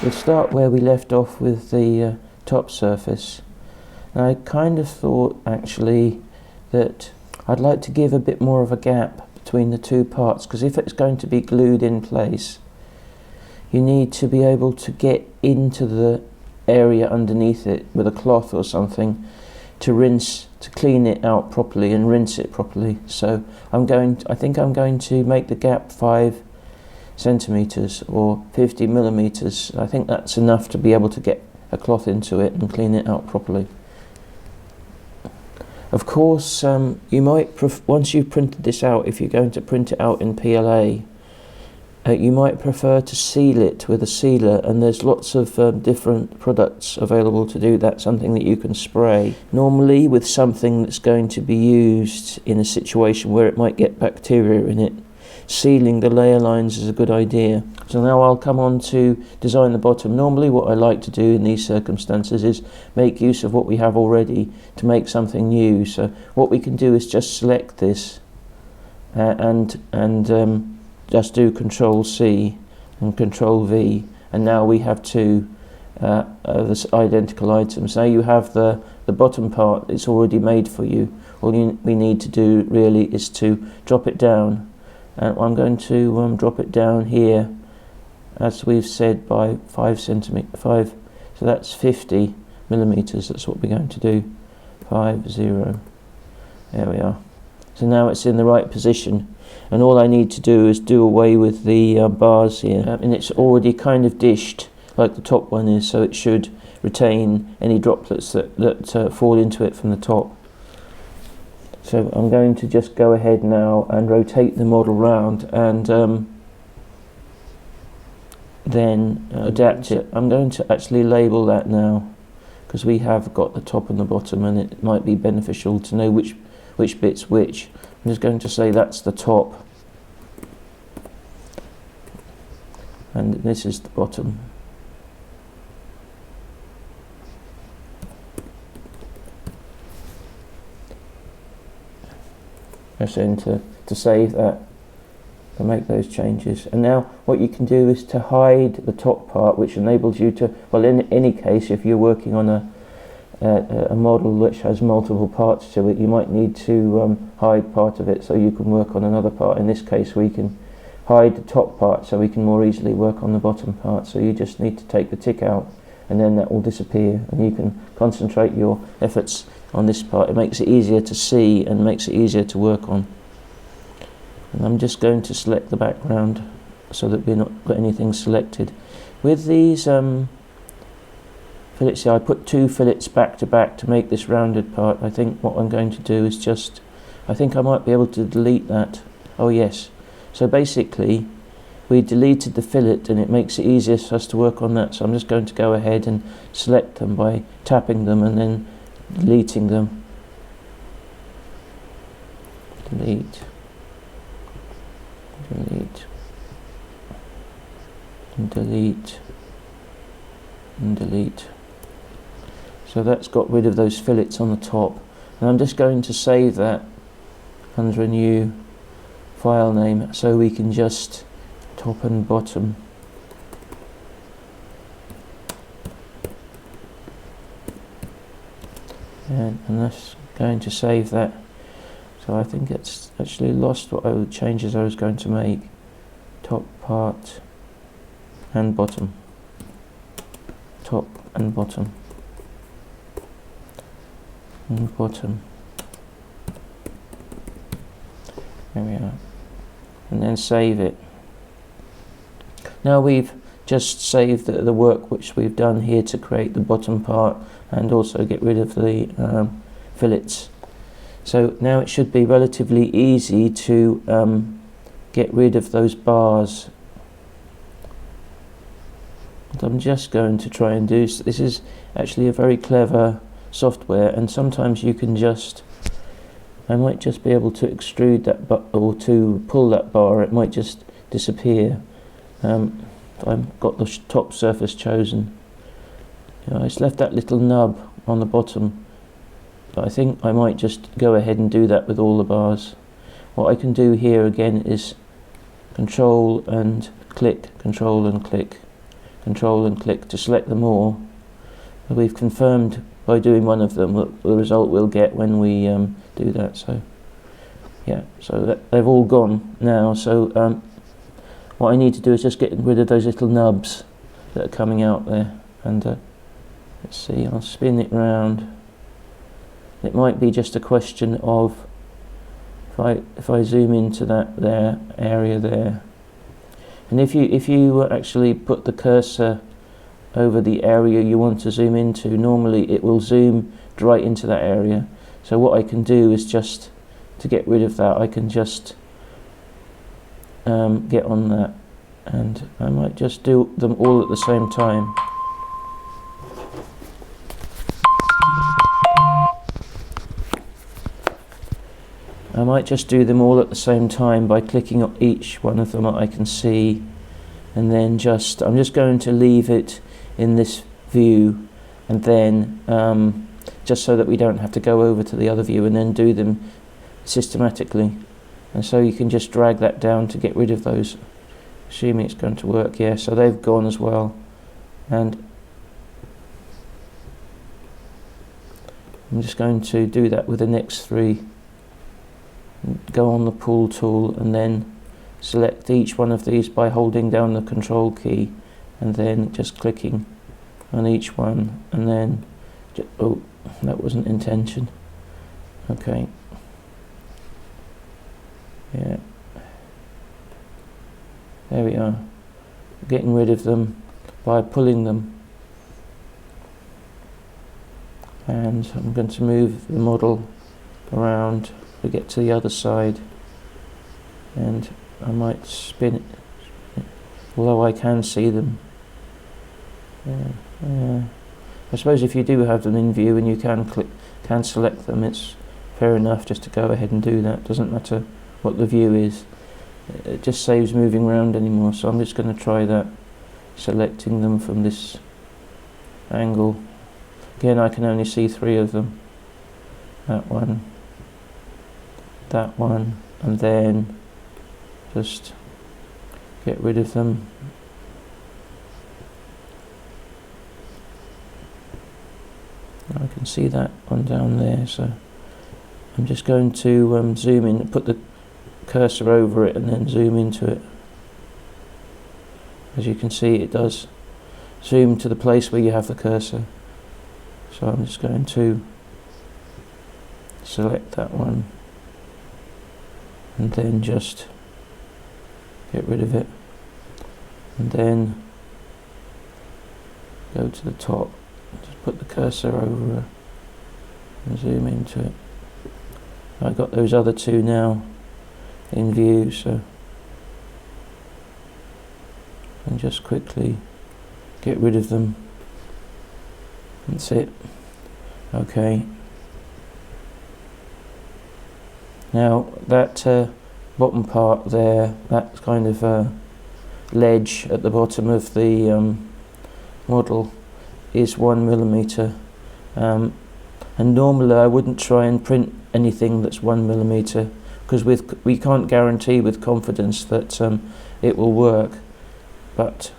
We'll start where we left off with the top surface. Now, I kind of thought actually that I'd like to give a bit more of a gap between the two parts, because if it's going to be glued in place, you need to be able to get into the area underneath it with a cloth or something to clean it out properly and rinse it properly. So I think I'm going to make the gap 5 centimeters or 50 millimeters. I think that's enough to be able to get a cloth into it and clean it out properly. Of course, you might once you've printed this out, if you're going to print it out in PLA, you might prefer to seal it with a sealer, and there's lots of different products available to do that, something that you can spray. Normally with something that's going to be used in a situation where it might get bacteria in it, sealing the layer lines is a good idea. So now I'll come on to design the bottom. Normally what I like to do in these circumstances is make use of what we have already to make something new. So what we can do is just select this and just do Control C and Control V, and now we have two identical items. Now you have the bottom part, it's already made for you. All we need to do really is to drop it down, and I'm going to drop it down here, as we've said, by 5 centimeters. So that's 50 millimeters. That's what we're going to do. 50. There we are. So now it's in the right position, and all I need to do is do away with the bars here, and it's already kind of dished like the top one is, so it should retain any droplets that fall into it from the top. So I'm going to just go ahead now and rotate the model round and then adapt it. I'm going to actually label that now, because we have got the top and the bottom, and it might be beneficial to know which bit's which. I'm just going to say that's the top and this is the bottom. Press enter to save that and make those changes. And now what you can do is to hide the top part, which enables you to, well, in any case, if you're working on a model which has multiple parts to it, you might need to hide part of it so you can work on another part. In this case, we can hide the top part so we can more easily work on the bottom part. So you just need to take the tick out, and then that will disappear, and you can concentrate your efforts on this part. It makes it easier to see and makes it easier to work on. And I'm just going to select the background so that we're not got anything selected. With these fillets here, I put 2 fillets back to back to make this rounded part. I think what I'm going to do is just, I think I might be able to delete that. Oh yes. So basically we deleted the fillet, and it makes it easier for us to work on that. So I'm just going to go ahead and select them by tapping them and then deleting them. Delete. Delete. And delete. And delete. So that's got rid of those fillets on the top. And I'm just going to save that under a new file name, so we can just top and bottom. And that's going to save that. So I think it's actually lost what changes I was going to make. Top part and bottom. Top and bottom. And bottom. There we are. And then save it. Now we've just saved the work which we've done here to create the bottom part and also get rid of the fillets. So now it should be relatively easy to get rid of those bars. What I'm just going to try and do, this is actually a very clever software, and sometimes you can just, I might just be able to extrude that or to pull that bar, it might just disappear. I've got the top surface chosen. I just left that little nub on the bottom, but I think I might just go ahead and do that with all the bars. What I can do here again is Control and click, Control and click, Control and click to select them all. We've confirmed by doing one of them the result we'll get when we do that. So yeah, so they've all gone now. So what I need to do is just get rid of those little nubs that are coming out there. And let's see, I'll spin it round. It might be just a question of if I zoom into that there area there, and if you actually put the cursor over the area you want to zoom into, normally it will zoom right into that area. So what I can do is just to get rid of that, I can just get on that, and I might just do them all at the same time. I might just do them all at the same time by clicking on each one of them that I can see, and then I'm just going to leave it in this view, and then just so that we don't have to go over to the other view and then do them systematically. And so you can just drag that down to get rid of those, assuming it's going to work. Yeah, so they've gone as well. And I'm just going to do that with the next three. Go on the pull tool and then select each one of these by holding down the control key and then just clicking on each one, and then oh, that wasn't intention. Okay, yeah, there we are, getting rid of them by pulling them. And I'm going to move the model around to get to the other side, and I might spin it, although I can see them. I suppose if you do have them in view and you can select them, it's fair enough just to go ahead and do that. Doesn't matter what the view is, it just saves moving around anymore. So I'm just going to try that, selecting them from this angle. Again, I can only see three of them. That one, and then just get rid of them. I can see that one down there, so I'm just going to zoom in, put the cursor over it and then zoom into it. As you can see, it does zoom to the place where you have the cursor. So I'm just going to select that one and then just get rid of it, and then go to the top, just put the cursor over and zoom into it. I've got those other two now in view, so and just quickly get rid of them. That's it. Okay. Now that bottom part there, that kind of ledge at the bottom of the model is 1mm, and normally I wouldn't try and print anything that's 1mm because we can't guarantee with confidence that it will work. But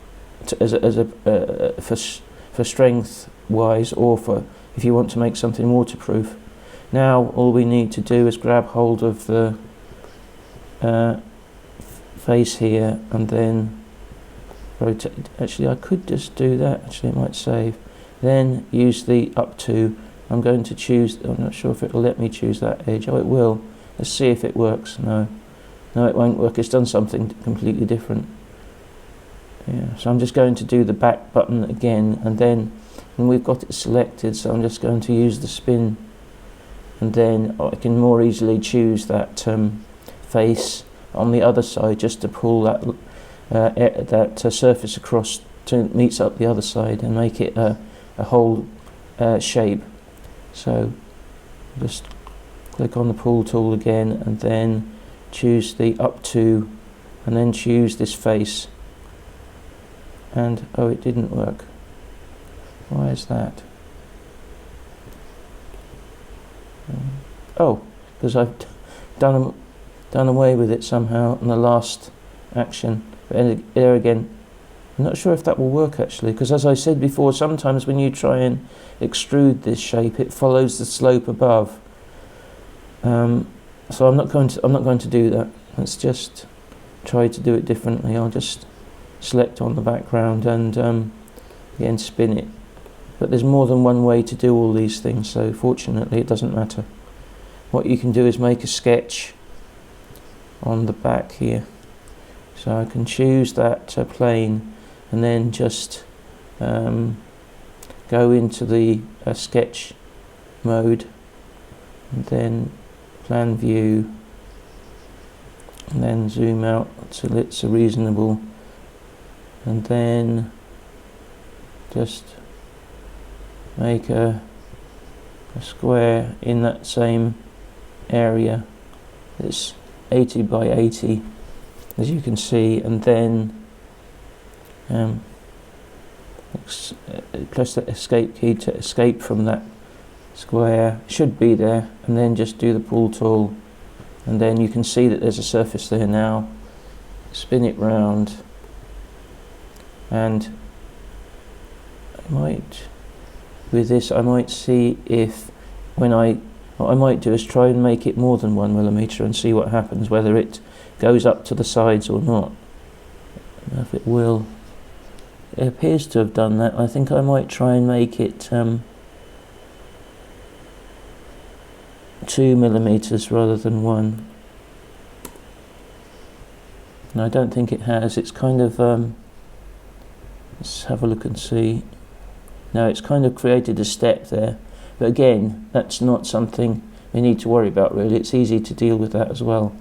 for strength wise, or for if you want to make something waterproof, now all we need to do is grab hold of the face here and then rotate. Actually, I could just do that. Actually, it might save. Then use the up to. I'm going to choose. I'm not sure if it will let me choose that edge. Oh, it will. Let's see if it works. No, it won't work. It's done something completely different. Yeah. So I'm just going to do the back button again, and then when we've got it selected, so I'm just going to use the spin, and then I can more easily choose that face on the other side just to pull that surface across to meets up the other side and make it a whole shape. So just click on the pull tool again and then choose the up to, and then choose this face, and oh, it didn't work. Why is that? Oh, because I've done away with it somehow in the last action. But there again, I'm not sure if that will work actually, because as I said before, sometimes when you try and extrude this shape, it follows the slope above. So I'm not going to do that. Let's just try to do it differently. I'll just select on the background and again spin it. But there's more than one way to do all these things, so fortunately it doesn't matter. What you can do is make a sketch on the back here. So I can choose that plane and then just go into the sketch mode, and then plan view, and then zoom out till it's a reasonable, and then just make a square in that same area. It's 80 by 80 as you can see, and then press the escape key to escape from that square. Should be there, and then just do the pull tool, and then you can see that there's a surface there now. Spin it round, and with this I might see if what I might do is try and make it more than 1mm and see what happens, whether it goes up to the sides or not. I don't know if it will. It appears to have done that. I think I might try and make it 2mm rather than 1. And I don't think it has. It's kind of let's have a look and see. No, it's kind of created a step there, but again, that's not something we need to worry about really. It's easy to deal with that as well.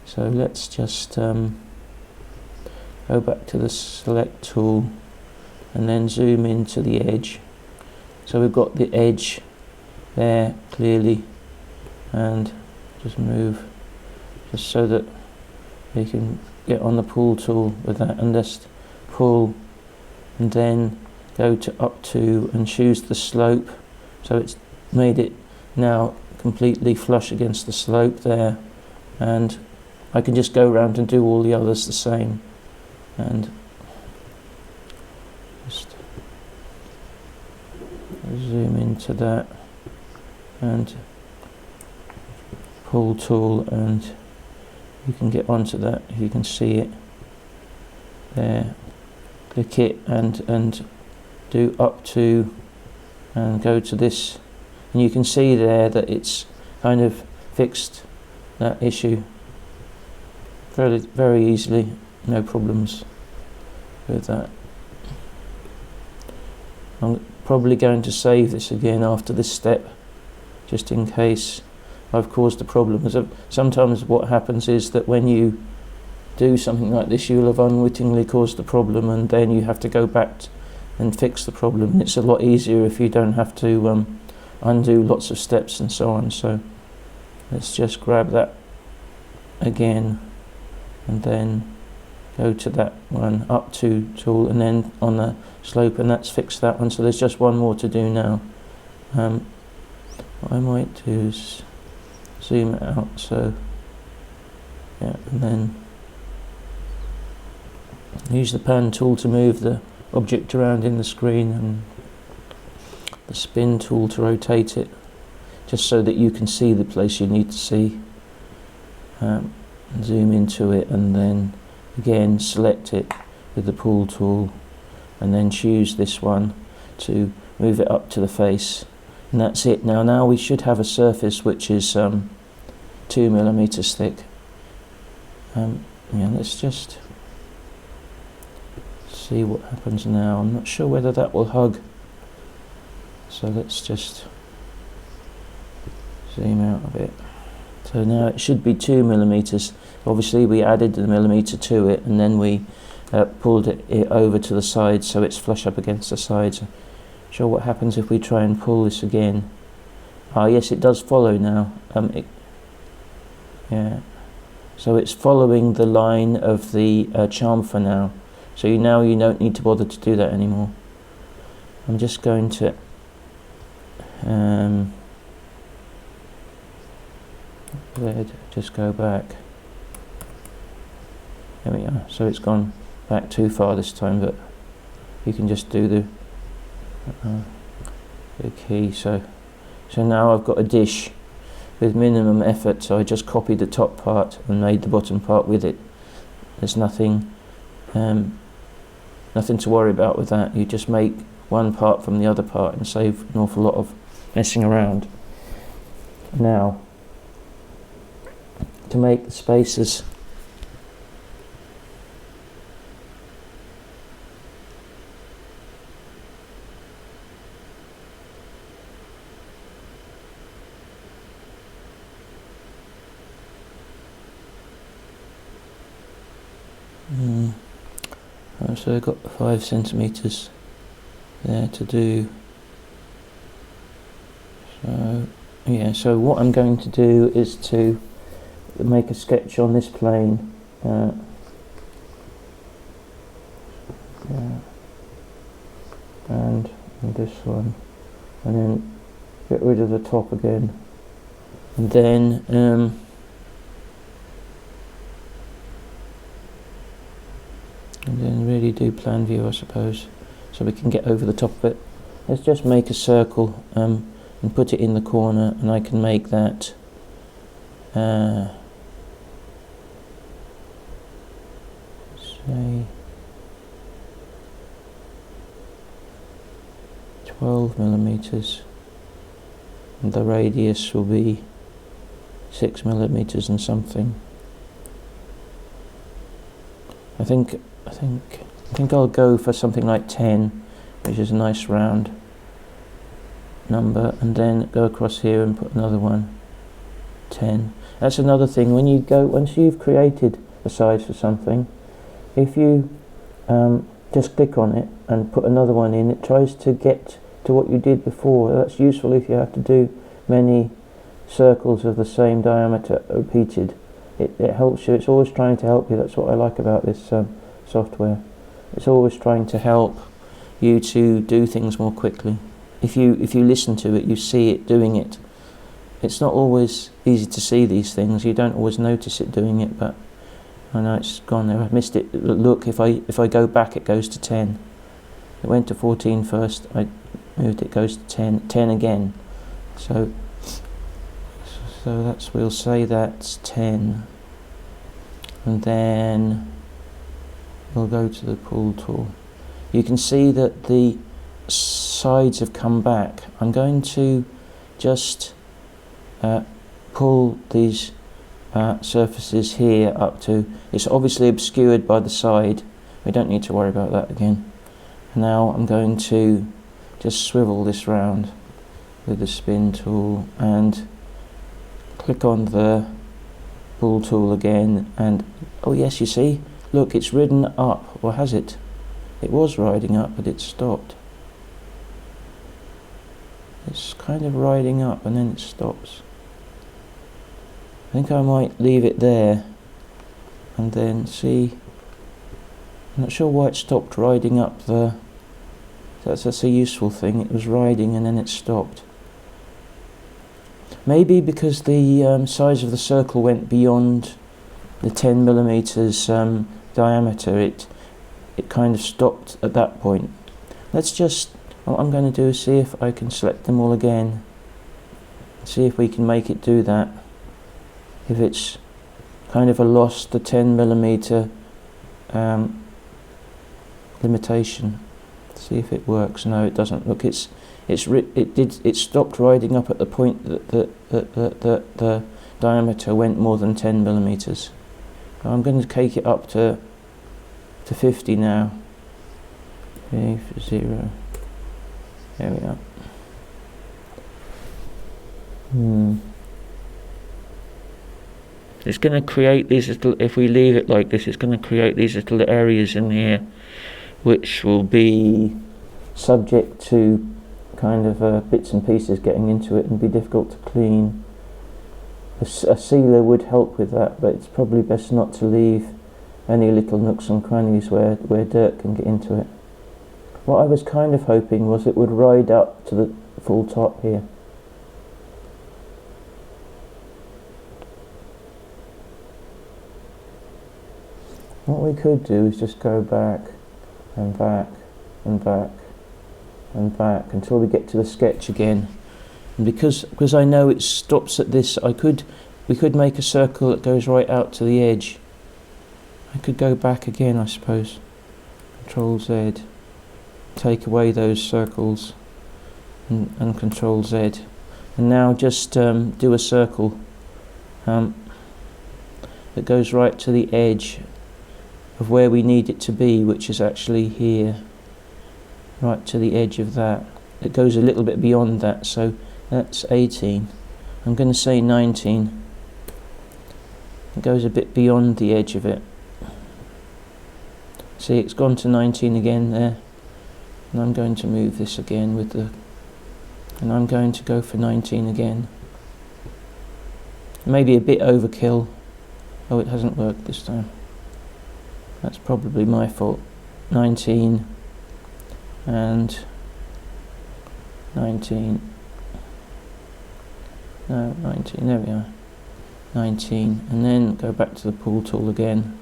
So let's just go back to the select tool and then zoom into the edge. So we've got the edge there clearly, and just move just so that we can get on the pull tool with that, and just pull, and then go to up to and choose the slope. So it's made it now completely flush against the slope there, and I can just go around and do all the others the same, and just zoom into that and pull tool, and you can get onto that if you can see it there. Click it and do up to and go to this, and you can see there that it's kind of fixed that issue very easily, no problems with that. I'm probably going to save this again after this step, just in case I've caused a problem. Sometimes what happens is that when you do something like this, you'll have unwittingly caused a problem, and then you have to go back and fix the problem. It's a lot easier if you don't have to undo lots of steps and so on. So let's just grab that again, and then go to that one, up to tool, and then on the slope, and that's fixed that one. So there's just one more to do now. What I might do is zoom it out, so yeah, and then use the pan tool to move the object around in the screen, and the spin tool to rotate it, just so that you can see the place you need to see. Zoom into it, and then again select it with the pull tool, and then choose this one to move it up to the face, and that's it. Now we should have a surface which is 2mm thick. Yeah, let's just see what happens now. I'm not sure whether that will hug, so let's just zoom out a bit. So now it should be 2mm. Obviously we added the millimetre to it, and then we pulled it over to the side so it's flush up against the sides. Sure, what happens if we try and pull this again? Ah, yes, it does follow now. Yeah, so it's following the line of the chamfer now. So now you don't need to bother to do that anymore. I'm just going to just go back. There we are. So it's gone back too far this time, but you can just do the key. So now I've got a dish with minimum effort, so I just copied the top part and made the bottom part with it. There's nothing to worry about with that. You just make one part from the other part and save an awful lot of messing around. Now, to make the spaces, so I've got 5 centimeters there to do. So yeah, so what I'm going to do is to make a sketch on this plane. And this one, and then get rid of the top again, and then really do plan view, I suppose, so we can get over the top of it. Let's just make a circle and put it in the corner, and I can make that say 12 millimeters, and the radius will be 6 millimeters and something. I think I'll go for something like 10, which is a nice round number, and then go across here and put another one, 10. That's another thing, when you go, once you've created a size for something, if you just click on it and put another one in, it tries to get to what you did before. That's useful if you have to do many circles of the same diameter repeated. It helps you. It's always trying to help you. That's what I like about this software. It's always trying to help you to do things more quickly. If you listen to it, you see it doing it. It's not always easy to see these things. You don't always notice it doing it, but I know it's gone there. I missed it. Look, if I go back, it goes to 10. It went to 14 first. I moved it, goes to 10. 10 again. So that's, we'll say that's 10, and then we'll go to the pull tool. You can see that the sides have come back. I'm going to just pull these surfaces here up to, it's obviously obscured by the side. We don't need to worry about that again. Now I'm going to just swivel this round with the spin tool and click on the pull tool again, and oh yes, you see, look, it's ridden up, or has it? It was riding up, but it stopped. It's kind of riding up and then it stops. I think I might leave it there and then see. I'm not sure why it stopped riding up the, that's a useful thing. It was riding and then it stopped. Maybe because the size of the circle went beyond the 10 millimeters diameter, it kind of stopped at that point. Let's just, what I'm going to do is see if I can select them all again, see if we can make it do that. If it's kind of lost the 10 millimeter limitation, see if it works. No, it doesn't. Look, it stopped riding up at the point that the diameter went more than 10 millimeters. I'm going to take it up to 50 now. 0. There we are. It's going to create these little, if we leave it like this, it's going to create these little areas in here which will be subject to kind of bits and pieces getting into it and be difficult to clean. A sealer would help with that, but it's probably best not to leave any little nooks and crannies where dirt can get into it. What I was kind of hoping was it would ride up to the full top here. what we could do is just go back and back and back and back until we get to the sketch again. And because I know it stops at this, we could make a circle that goes right out to the edge. I could go back again, I suppose. Control Z. Take away those circles and Control Z. And now just do a circle that goes right to the edge of where we need it to be, which is actually here. Right to the edge of that. It goes a little bit beyond that, so that's 18. I'm going to say 19. It goes a bit beyond the edge of it. See, it's gone to 19 again there. And I'm going to move this again with the... And I'm going to go for 19 again. Maybe a bit overkill. Oh, it hasn't worked this time. That's probably my fault. 19 and 19. No, 19. There we are. 19. And then go back to the pool tool again.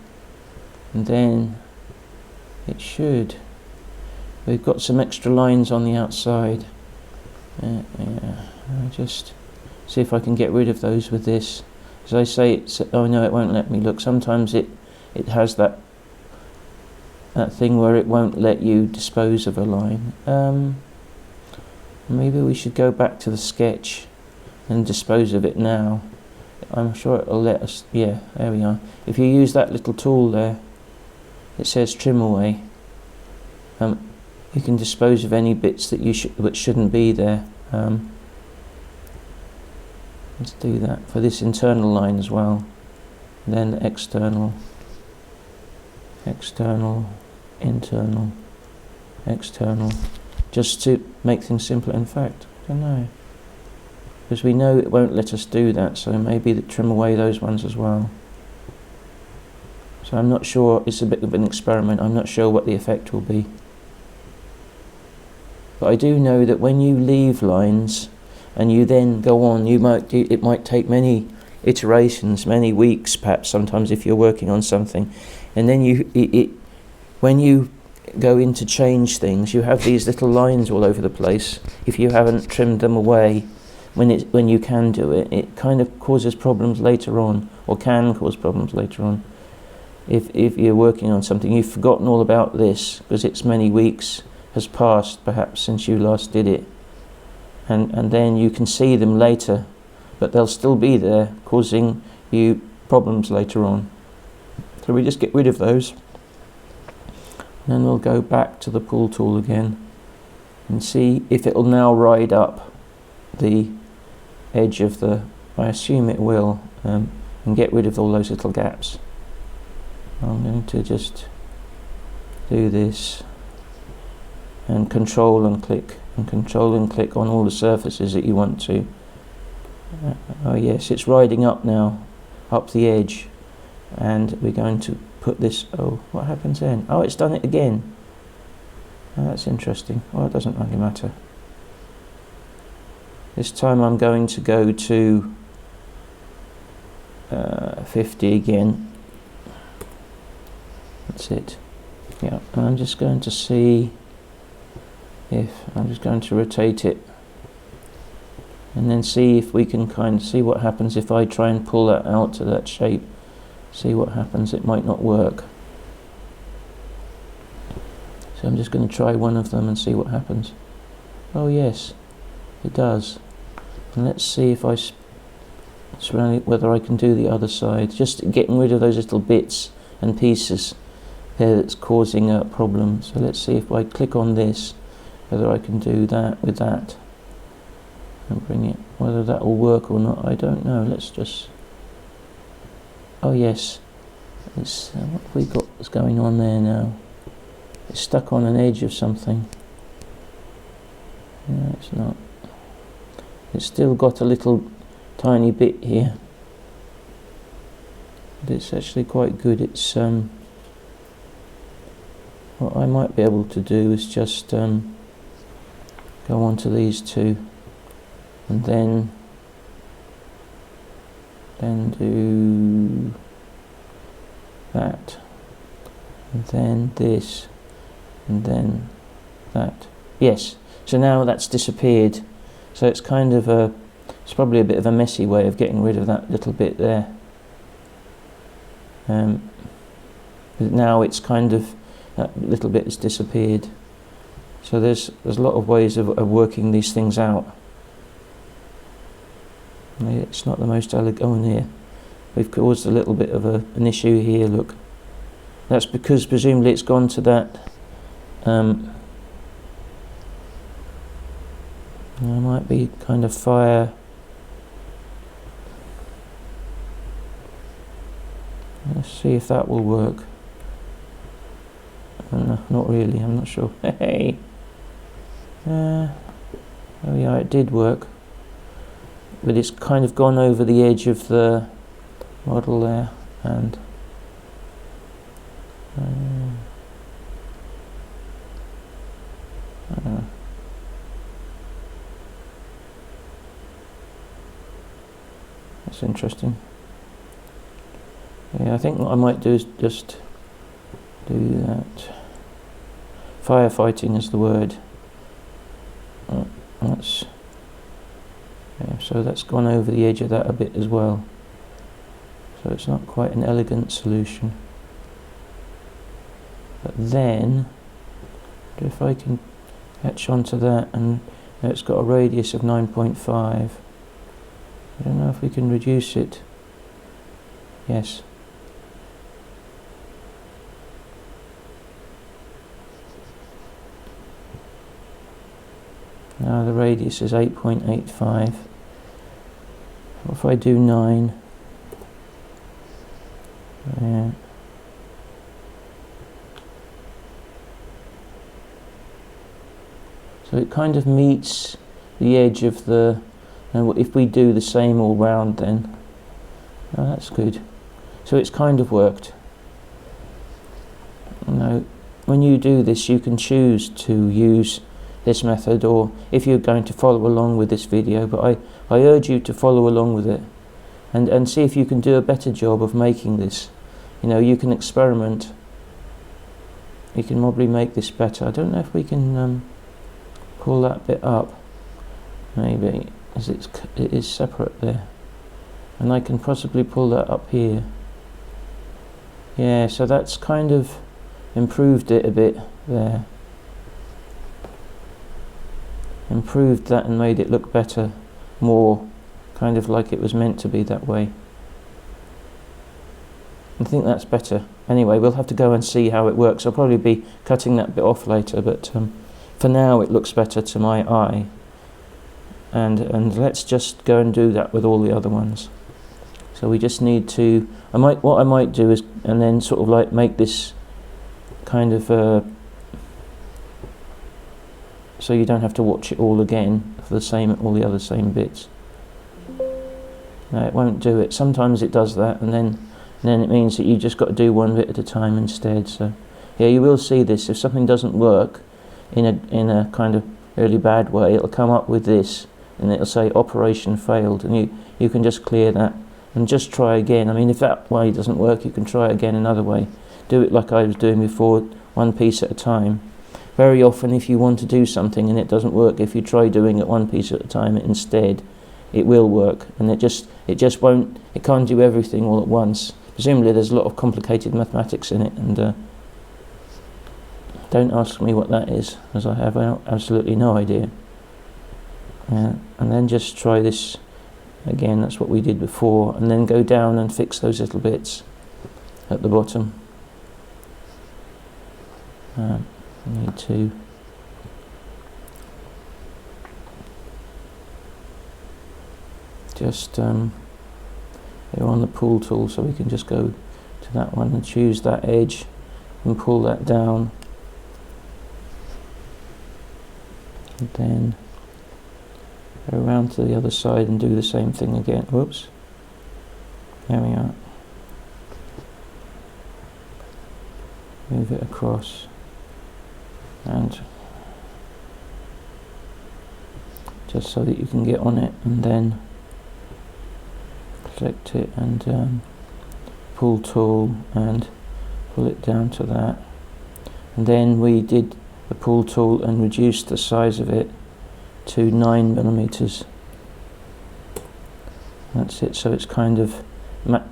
And then it should. We've got some extra lines on the outside. Yeah. I'll just see if I can get rid of those with this. As I say, it's... Oh no, it won't let me. Look, sometimes it has that thing where it won't let you dispose of a line. Maybe we should go back to the sketch and dispose of it now. I'm sure it'll let us. Yeah, there we are. If you use that little tool there, it says trim away. You can dispose of any bits that which shouldn't be there. Let's do that for this internal line as well. And then external, internal, external, just to make things simpler. In fact, I don't know, because we know it won't let us do that, so maybe trim away those ones as well. So I'm not sure, it's a bit of an experiment, I'm not sure what the effect will be. But I do know that when you leave lines and you then go on, it might take many iterations, many weeks perhaps, sometimes if you're working on something, and then when you go in to change things, you have these little lines all over the place. If you haven't trimmed them away when you can do it, it kind of causes problems later on, or can cause problems later on. If you're working on something, you've forgotten all about this because it's many weeks has passed perhaps since you last did it, and then you can see them later, but they'll still be there causing you problems later on. So we just get rid of those, and then we'll go back to the pull tool again and see if it will now ride up the edge of the... I assume it will, and get rid of all those little gaps. I'm going to just do this and control and click on all the surfaces that you want to. Oh yes, it's riding up now, up the edge, and we're going to put this... Oh, what happens then? Oh, it's done it again. Oh, that's interesting. Well, it doesn't really matter. This time I'm going to go to 50 again. That's it. Yeah, and I'm just going to see if... I'm just going to rotate it and then see if we can kind of see what happens if I try and pull that out to that shape. See what happens. It might not work. So I'm just going to try one of them and see what happens. Oh yes, it does. And let's see if whether I can do the other side. Just getting rid of those little bits and pieces there that's causing a problem. So let's see if I click on this, whether I can do that with that and bring it. Whether that will work or not, I don't know. Let's just... Oh yes, it's, what have we got that's going on there now? It's stuck on an edge of something. No, it's not. It's still got a little tiny bit here, but it's actually quite good. It's what I might be able to do is just go on to these two and then do that. and then this, and then that. Yes, so now that's disappeared. So it's kind of it's probably a bit of a messy way of getting rid of that little bit there. Now it's kind of, that little bit has disappeared. So there's a lot of ways of working these things out. It's not the most elegant. Oh, here we've caused a little bit of an issue here. Look, that's because presumably it's gone to that. There might be kind of fire. Let's see if that will work. No, not really, I'm not sure. Hey! Oh yeah, it did work. But it's kind of gone over the edge of the model there, and that's interesting. Yeah, I think what I might do is just do that. Firefighting is the word. That's so that's gone over the edge of that a bit as well. So it's not quite an elegant solution. But then, if I can catch onto that, and it's got a radius of 9.5. I don't know if we can reduce it. Yes. Now the radius is 8.85. What if I do 9? Yeah. So it kind of meets the edge of the, and if we do the same all round then, oh, that's good. So it's kind of worked. Now, when you do this, you can choose to use this method, or if you're going to follow along with this video, but I urge you to follow along with it and see if you can do a better job of making this. You know, you can experiment. You can probably make this better. I don't know if we can pull that bit up, maybe, as it is separate there, and I can possibly pull that up here. Yeah, so that's kind of improved it a bit there. Improved that and made it look better, more kind of like it was meant to be that way. I think that's better. Anyway, we'll have to go and see how it works. I'll probably be cutting that bit off later, but for now it looks better to my eye. And let's just go and do that with all the other ones. So we just need to, what I might do is, and then sort of like make this kind of so you don't have to watch it all again for all the other same bits. No, it won't do it. Sometimes it does that, and then it means that you just got to do one bit at a time instead. So yeah, you will see this. If something doesn't work in a kind of really bad way, it'll come up with this, and it'll say operation failed, and you can just clear that and just try again. I mean, if that way doesn't work, you can try again another way. Do it like I was doing before, one piece at a time. Very often, if you want to do something and it doesn't work, if you try doing it one piece at a time instead, it will work, and it just won't. It can't do everything all at once. Presumably, there's a lot of complicated mathematics in it, and don't ask me what that is, as I have absolutely no idea. And then just try this again. That's what we did before, and then go down and fix those little bits at the bottom. Need to just go on the pull tool, so we can just go to that one and choose that edge and pull that down, and then go around to the other side and do the same thing again. Whoops, there we are. Move it across, and just so that you can get on it, and then select it and pull tool and pull it down to that, and then we did the pull tool and reduced the size of it to 9mm. That's it, so it's kind of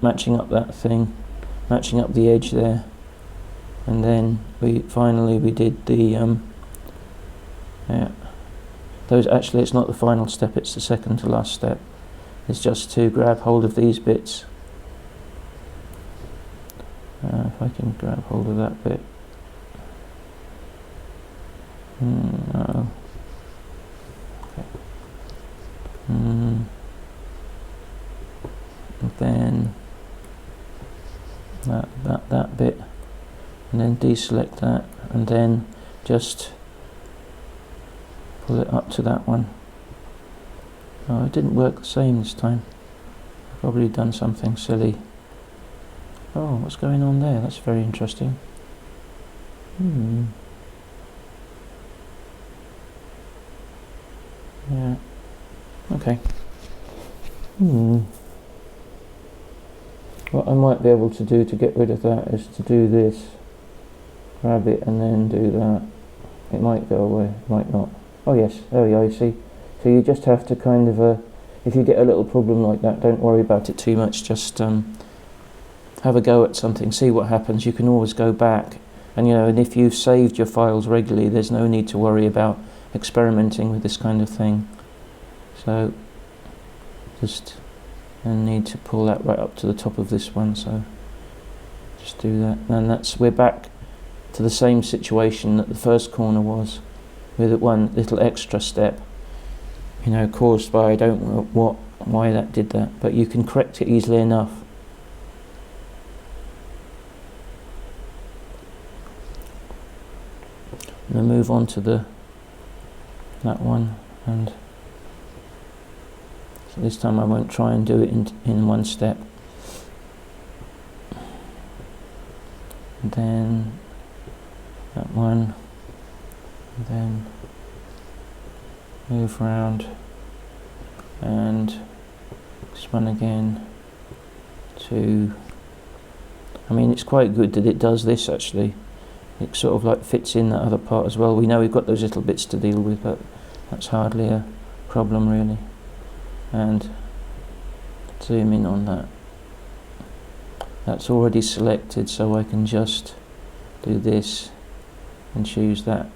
matching up that thing, matching up the edge there. And then we did the those, actually it's not the final step, it's the second to last step. It's just to grab hold of these bits. If I can grab hold of that bit. No. Okay. And then that bit, and then deselect that, and then just pull it up to that one. Oh, it didn't work the same this time. I've probably done something silly. Oh, what's going on there? That's very interesting. Yeah. Okay. What I might be able to do to get rid of that is to do this. Grab it and then do that. It might go away, might not. Oh yes, there we go, you see. So you just have to kind of, if you get a little problem like that, don't worry about it too much, just have a go at something, see what happens. You can always go back, and and if you've saved your files regularly, there's no need to worry about experimenting with this kind of thing. So just need to pull that right up to the top of this one, so just do that, and we're back to the same situation that the first corner was, with one little extra step, caused by I don't know why that did that, but you can correct it easily enough. I'm going to move on to that one, and so this time I won't try and do it in one step. And then that one, and then move around, and this one again to, it's quite good that it does this actually. It sort of like fits in that other part as well. We know we've got those little bits to deal with, but that's hardly a problem really. And zoom in on that. That's already selected, so I can just do this and choose that.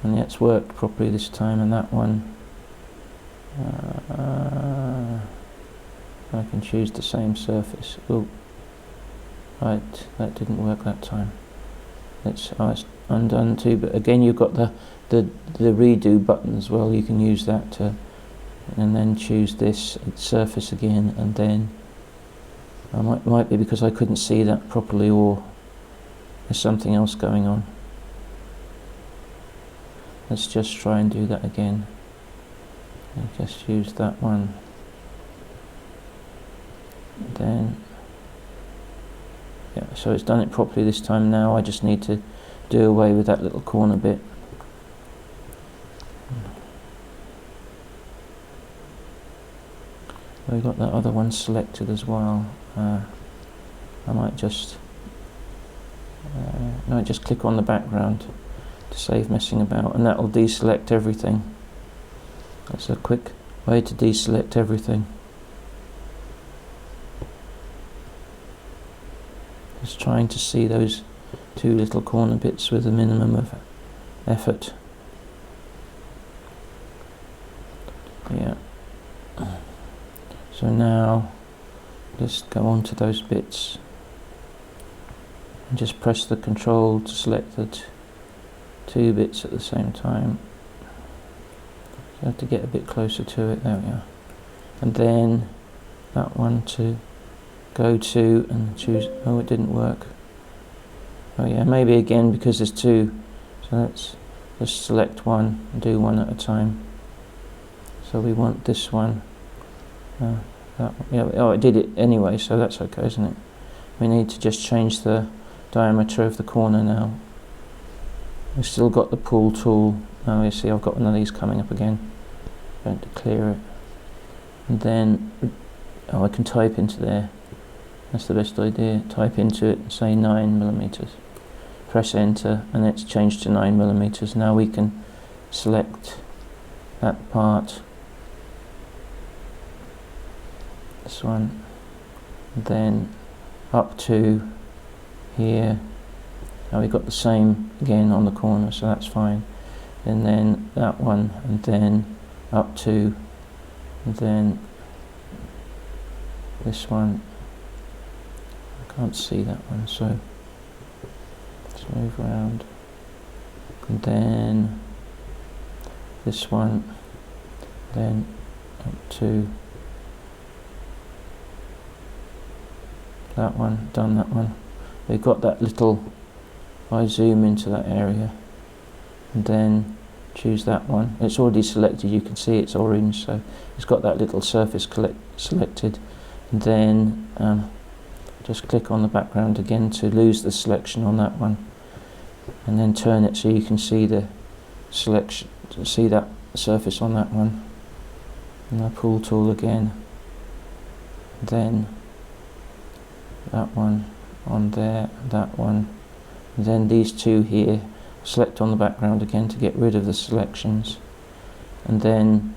And it's worked properly this time, and that one I can choose the same surface. Oh, right, that didn't work that time. It's undone too, but again you've got the redo button as well. You can use that to, and then choose this surface again, and then might be because I couldn't see that properly, or there's something else going on. Let's just try and do that again. And just use that one. And then so it's done it properly this time. Now I just need to do away with that little corner bit. We've got that other one selected as well. I might just click on the background to save messing about, and that will deselect everything. That's a quick way to deselect everything. Just trying to see those two little corner bits with a minimum of effort. Yeah. So now just go on to those bits and just press the control to select the two bits at the same time. You have to get a bit closer to it. There we are. And then that one to go to and choose. Oh, it didn't work. Oh yeah, maybe again because there's two. So let's just select one and do one at a time. So we want this one. That one. Yeah. Oh, it did it anyway, so that's okay, isn't it? We need to just change the diameter of the corner now. We've still got the pull tool. Now you see I've got one of these coming up again. Going to clear it. And then I can type into there. That's the best idea. Type into it and say 9mm. Press enter and it's changed to 9mm. Now we can select that part, this one, then up to here. Now we've got the same again on the corner, so that's fine. And then that one, and then up to, and then this one. I can't see that one, so let's move around. And then this one, then up to that one, done that one. We've got that little, I zoom into that area and then choose that one. It's already selected, you can see it's orange, so it's got that little surface selected. And then just click on the background again to lose the selection on that one, and then turn it so you can see the selection, to see that surface on that one. And I pull tool again, then that one on there, that one, and then these two here. Select on the background again to get rid of the selections, and then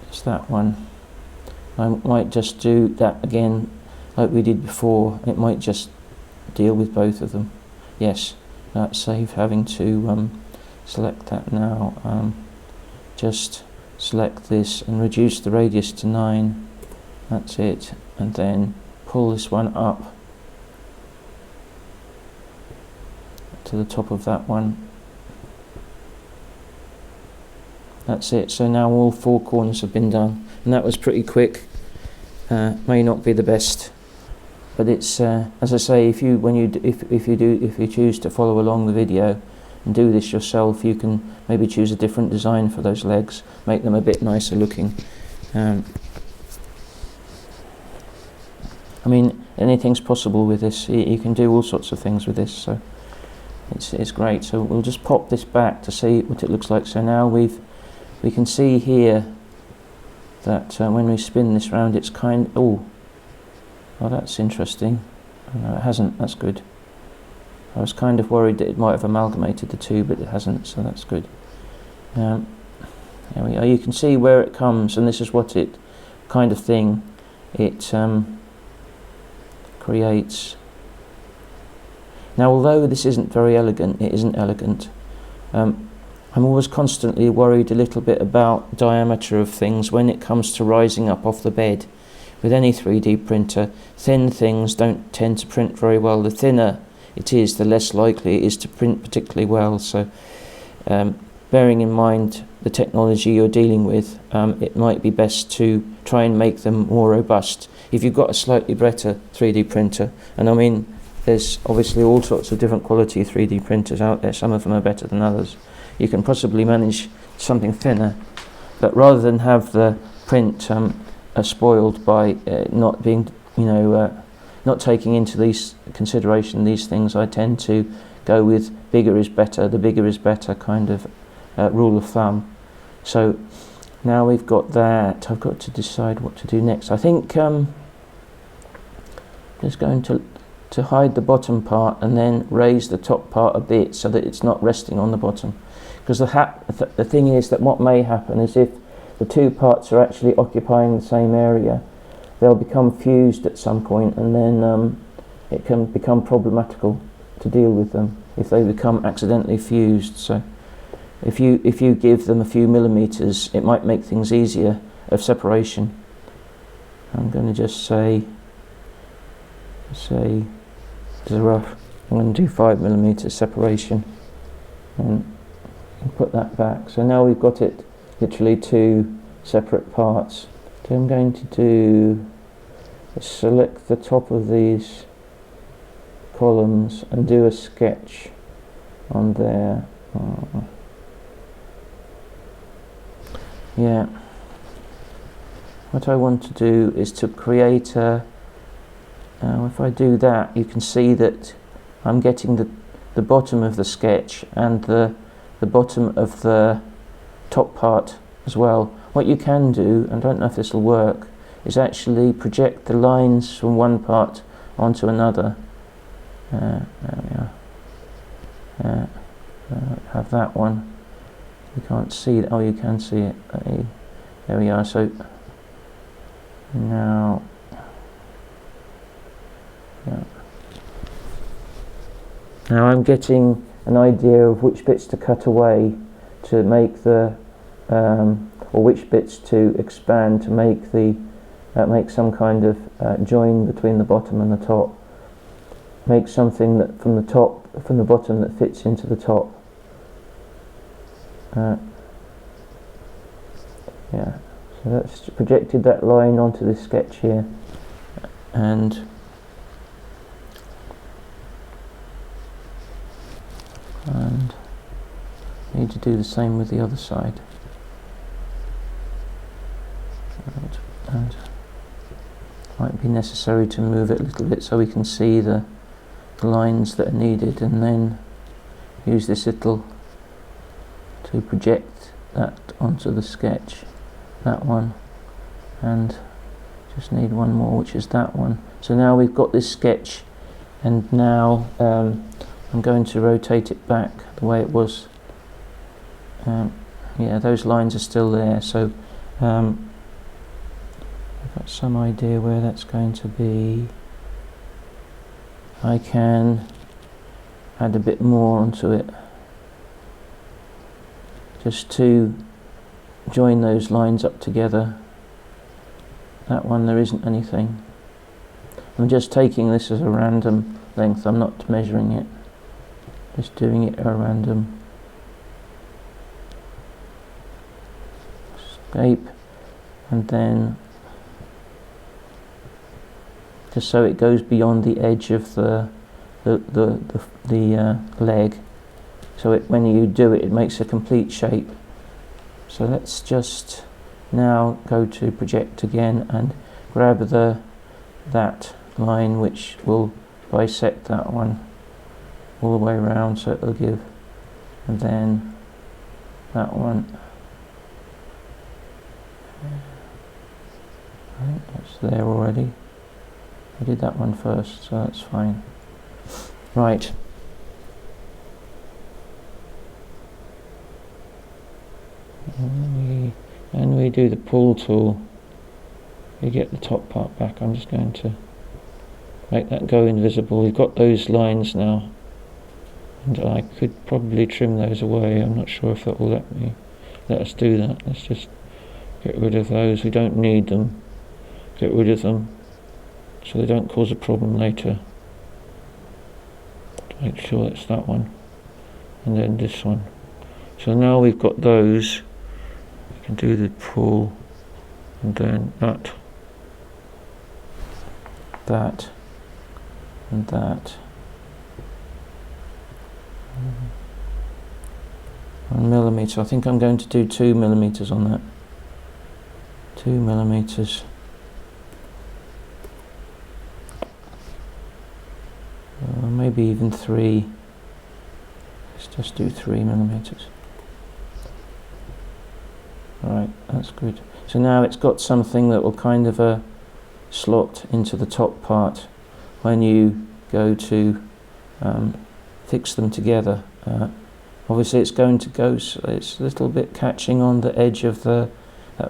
it's that one. I might just do that again like we did before. It might just deal with both of them. Yes, save having to select that now. Just select this and reduce the radius to 9. That's it, and then pull this one up to the top of that one. That's it. So now all 4 corners have been done, and that was pretty quick. May not be the best, but it's as I say, if you choose to follow along the video and do this yourself, you can maybe choose a different design for those legs, make them a bit nicer looking. I mean, anything's possible with this. You can do all sorts of things with this, so it's great. So we'll just pop this back to see what it looks like. So now we can see here that when we spin this round, it's oh, that's interesting. No, it hasn't. That's good. I was kind of worried that it might have amalgamated the two, but it hasn't, so that's good. There we are. You can see where it comes, and this is what it kind of thing it creates. Now, although this isn't very elegant, it isn't elegant. I'm always constantly worried a little bit about diameter of things when it comes to rising up off the bed. With any 3D printer, thin things don't tend to print very well. The thinner it is, the less likely it is to print particularly well. So bearing in mind the technology you're dealing with, it might be best to try and make them more robust. If you've got a slightly better 3D printer, and I mean there's obviously all sorts of different quality 3D printers out there, some of them are better than others, you can possibly manage something thinner, but rather than have the print spoiled by not being, not taking into consideration these things, I tend to go with bigger is better, the bigger is better kind of rule of thumb. So now we've got that, I've got to decide what to do next. I think just going to hide the bottom part and then raise the top part a bit so that it's not resting on the bottom. Because the thing is that what may happen is if the two parts are actually occupying the same area, they'll become fused at some point, and then it can become problematical to deal with them if they become accidentally fused. So if you give them a few millimeters, it might make things easier of separation. I'm going to just say to the rough, I'm going to do 5mm separation and put that back. So now we've got it literally 2 separate parts. So I'm going to select the top of these columns and do a sketch on there. Yeah. What I want to do is to create a if I do that, you can see that I'm getting the bottom of the sketch and the bottom of the top part as well. What you can do, and I don't know if this will work, is actually project the lines from one part onto another. There we are. Have that one. You can't see it. Oh, you can see it. There we are. So now, now I'm getting an idea of which bits to cut away to make the, or which bits to expand to make the, make some kind of join between the bottom and the top. Make something that from the bottom that fits into the top. Yeah, so that's projected that line onto this sketch here, and need to do the same with the other side. And might be necessary to move it a little bit so we can see the lines that are needed, and then use this little to project that onto the sketch, that one, and just need one more, which is that one. So now we've got this sketch, and now I'm going to rotate it back the way it was. Yeah, those lines are still there, so I've got some idea where that's going to be. I can add a bit more onto it just to join those lines up together. That one, there isn't anything. I'm just taking this as a random length, I'm not measuring it, just doing it at a random. Escape, and then just so it goes beyond the edge of the leg, so when you do it, it makes a complete shape. So let's just now go to project again and grab that line which will bisect that one all the way around, so it'll give, and then that one. I think that's there already. I did that one first, so that's fine. Right. And we do the pull tool. You get the top part back. I'm just going to make that go invisible. We've got those lines now, and I could probably trim those away. I'm not sure if that will let us do that. Let's just get rid of those. We don't need them. Get rid of them, so they don't cause a problem later. Make sure it's that one, and then this one. So now we've got those, we can do the pull, and then that, and that. 1 millimeter. I think I'm going to do 2 millimeters on that. 2 millimeters. Maybe even 3. Let's just do 3 millimeters. Right, that's good. So now it's got something that will kind of slot into the top part when you go to fix them together. Obviously it's going to go, so it's a little bit catching on the edge of that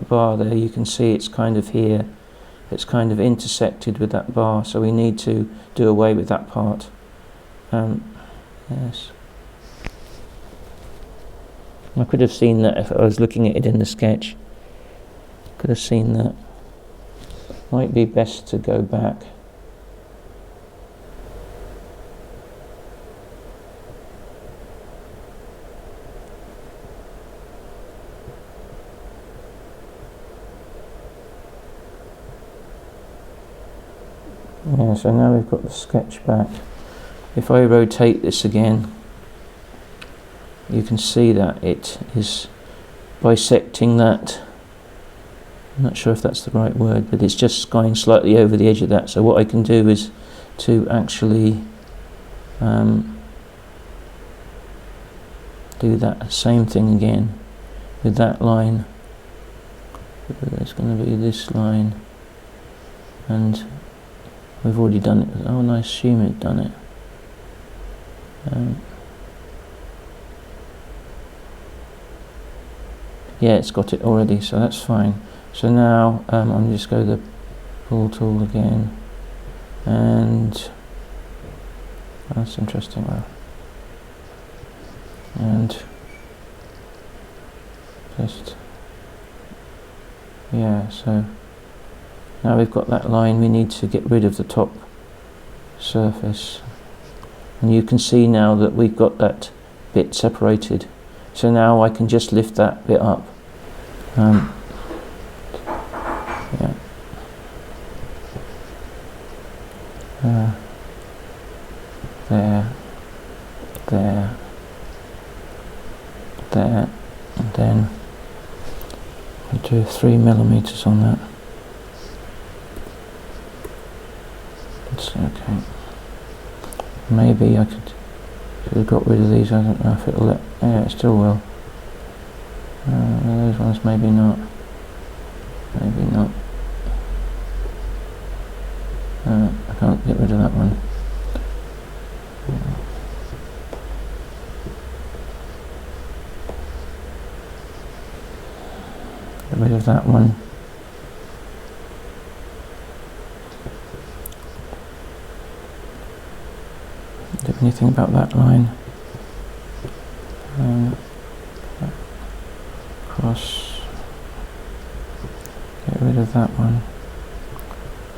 bar there. You can see it's kind of here. It's kind of intersected with that bar, so we need to do away with that part. Yes. I could have seen that if I was looking at it in the sketch. Could have seen that. Might be best to go back. Yeah, so now we've got the sketch back. If I rotate this again, you can see that it is bisecting that. I'm not sure if that's the right word, but it's just going slightly over the edge of that. So what I can do is to actually do that same thing again with that line. There's going to be this line, and we've already done it. Oh, and I assume it's done it. Yeah, it's got it already, so that's fine. So now I'm just go to the pull tool again, and that's interesting. Well, and just yeah. So now we've got that line. We need to get rid of the top surface, and you can see now that we've got that bit separated. So now I can just lift that bit up. Yeah. There, and then I do 3 millimeters on that. It's okay. Maybe I should have got rid of these. I don't know if it'll let. Yeah, it still will. Those ones maybe not. Maybe not. I can't get rid of that one. Get rid of that one. Do anything about that line. Cross. Get rid of that one.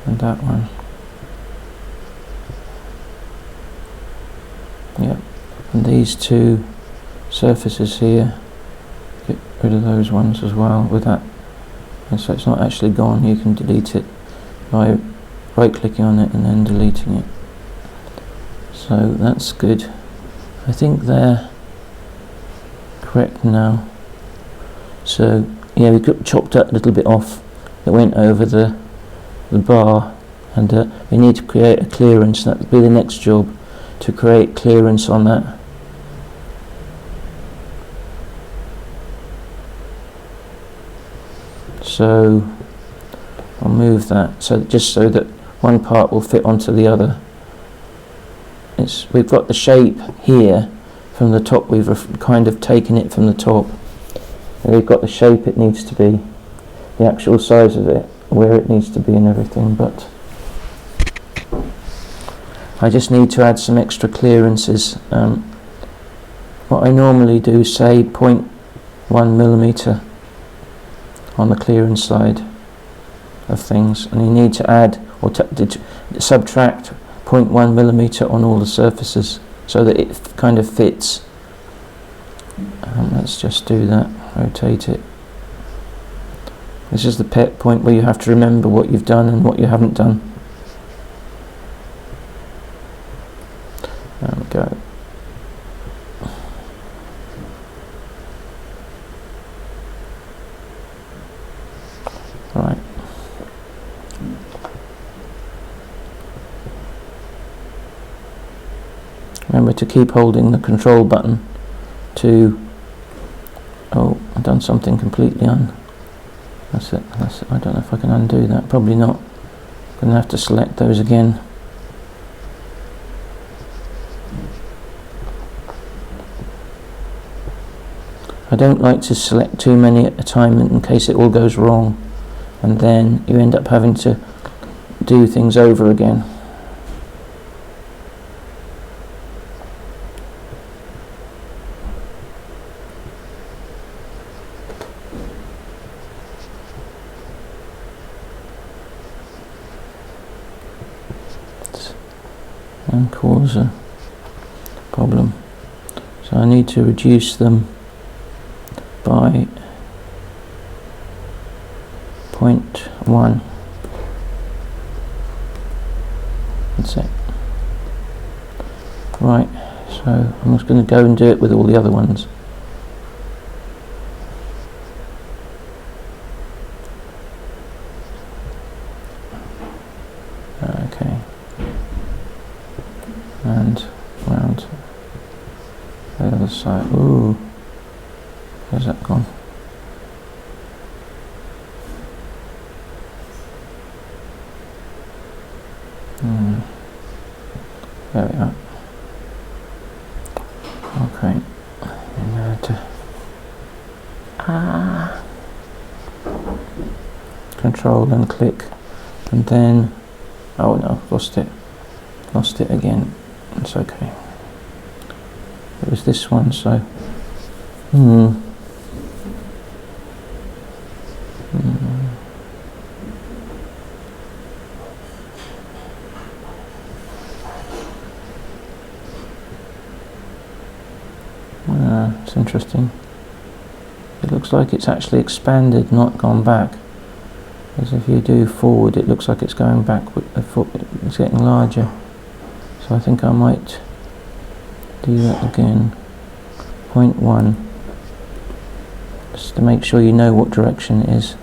And that one. Yep. And these two surfaces here, get rid of those ones as well with that. And so it's not actually gone, you can delete it by right clicking on it and then deleting it. So that's good. I think they're correct now. So yeah, we chopped that little bit off that went over the bar, and we need to create a clearance. That will be the next job, to create clearance on that. So I'll move that, so just so that one part will fit onto the other. We've got the shape here from the top. We've kind of taken it from the top, and we've got the shape it needs to be, the actual size of it, where it needs to be and everything, but I just need to add some extra clearances. What I normally do, say 0.1 millimeter on the clearance side of things, and you need to add or subtract 0.1 millimeter on all the surfaces so that it kind of fits. Let's just do that, rotate it. This is the pet point where you have to remember what you've done and what you haven't done. There we go. Right. Remember to keep holding the control button to... Oh, I've done something completely That's it. I don't know if I can undo that. Probably not. I'm going to have to select those again. I don't like to select too many at a time in case it all goes wrong, and then you end up having to do things over again. And cause a problem. So I need to reduce them by 0.1. That's it. Right, so I'm just going to go and do it with all the other ones. Okay. And round the other side. Ooh, where's that gone? There we are. Okay. Control and click, and then, oh no, lost it again. It's okay. It was this one, so it's interesting. It looks like it's actually expanded, not gone back. Because if you do forward, it looks like it's going back with the foot. It's getting larger. So I think I might do that again. 0.1. Just to make sure you know what direction it is.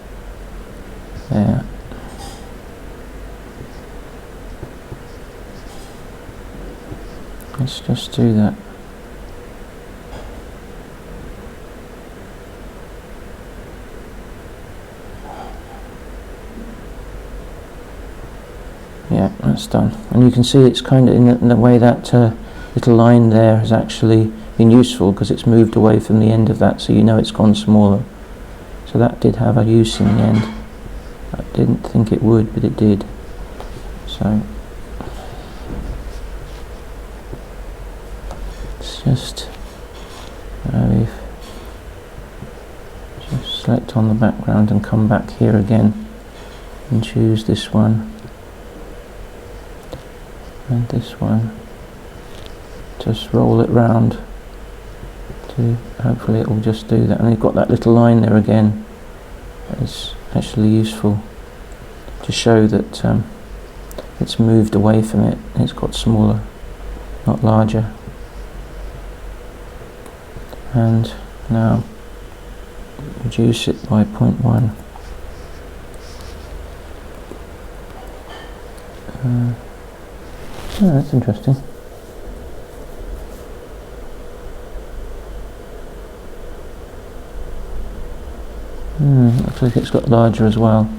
There. Let's just do that. Yeah, that's done. And you can see it's kind of in the way that little line there has actually been useful, because it's moved away from the end of that, so you know it's gone smaller. So that did have a use in the end. I didn't think it would, but it did. So it's just select on the background and come back here again and choose this one. And this one, just roll it round to, hopefully it will just do that. And you've got that little line there again. It's actually useful to show that it's moved away from it. It's got smaller, not larger. And now reduce it by 0.1. Oh, that's interesting. Looks like it's got larger as well.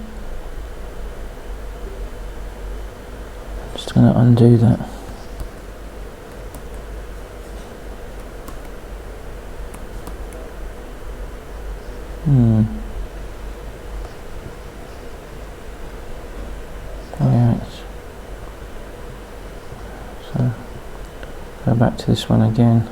Just going to undo that. Go back to this one again.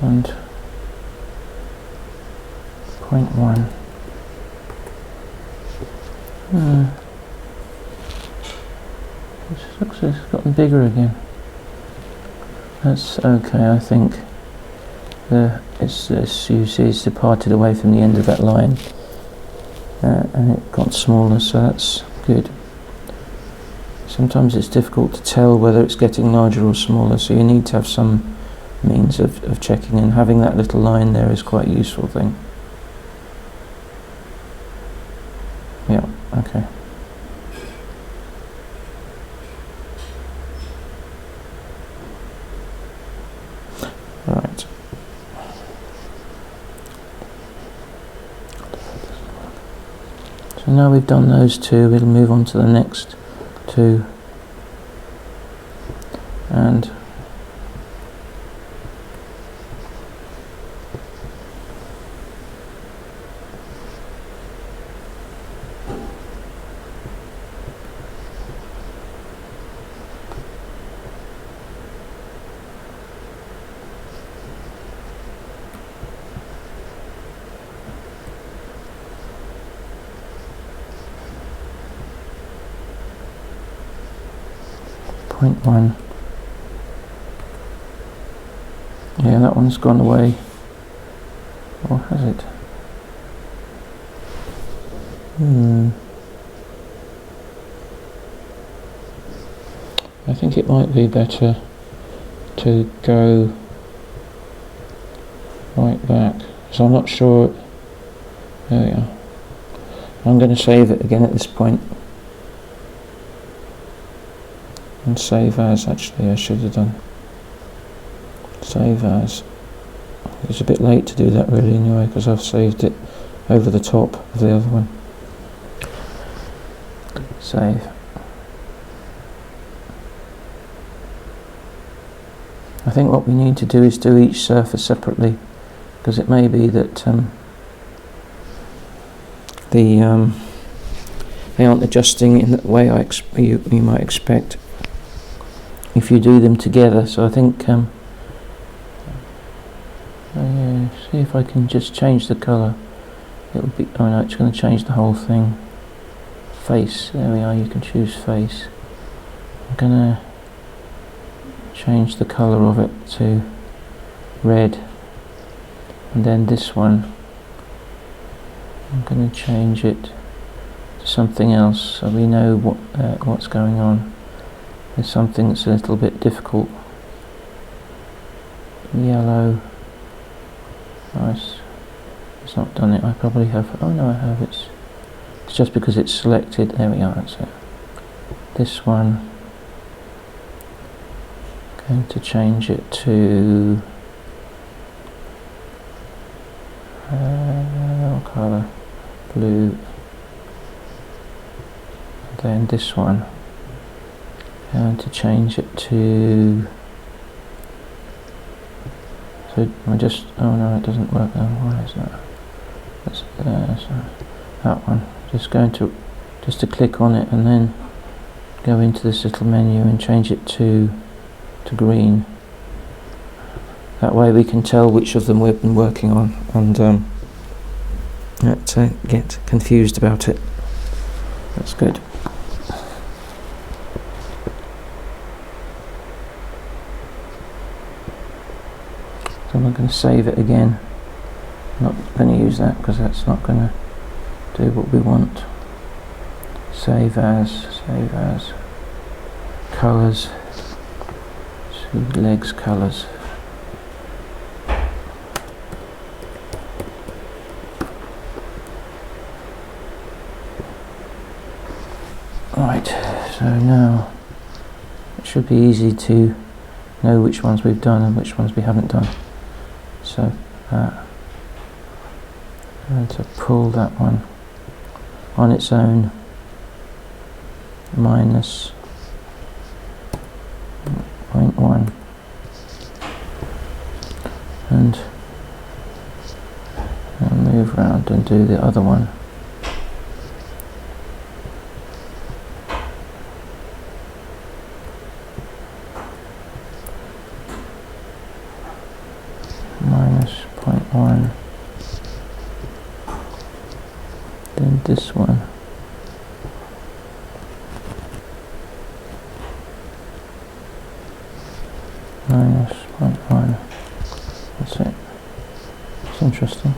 And 0.1. This looks like it's gotten bigger again. That's okay, I think. You see it's departed away from the end of that line, and it got smaller, so that's good. Sometimes it's difficult to tell whether it's getting larger or smaller, so you need to have some means of checking, and having that little line there is quite a useful thing. Yeah, okay. Right. So now we've done those two, we'll move on to the next two. And point one. Yeah, that one's gone away. Or has it? I think it might be better to go like that. So I'm not sure. There we are. I'm going to save it again at this point. And save as, actually I should have done. Save as. It's a bit late to do that really anyway, because I've saved it over the top of the other one. Save. I think what we need to do is do each surface separately, because it may be that they aren't adjusting in the way you might expect if you do them together. So I think yeah, see if I can just change the colour. It'll be, oh no, it's going to change the whole thing. Face, there we are, you can choose face. I'm going to change the colour of it to red, and then this one I'm going to change it to something else so we know what's going on. There's something that's a little bit difficult. Yellow. Nice. It's not done it. I probably have. Oh no, I have. It's just because it's selected. There we are. That's it. This one. Going to change it to what colour? Blue. And then this one. Going to change it to. So I just. Oh no, it doesn't work. Oh, why is that? That's that one. Just going to click on it and then go into this little menu and change it to green. That way we can tell which of them we've been working on and not get confused about it. That's good. So I'm going to save it again. Not going to use that because that's not going to do what we want. Save as, colours, legs colours. Right, so now it should be easy to know which ones we've done and which ones we haven't done. So I'm going to pull that one on its own, minus 0.1, and I'll move around and do the other one. Minus 0.1, then this one. Minus 0.1. That's it. It's interesting.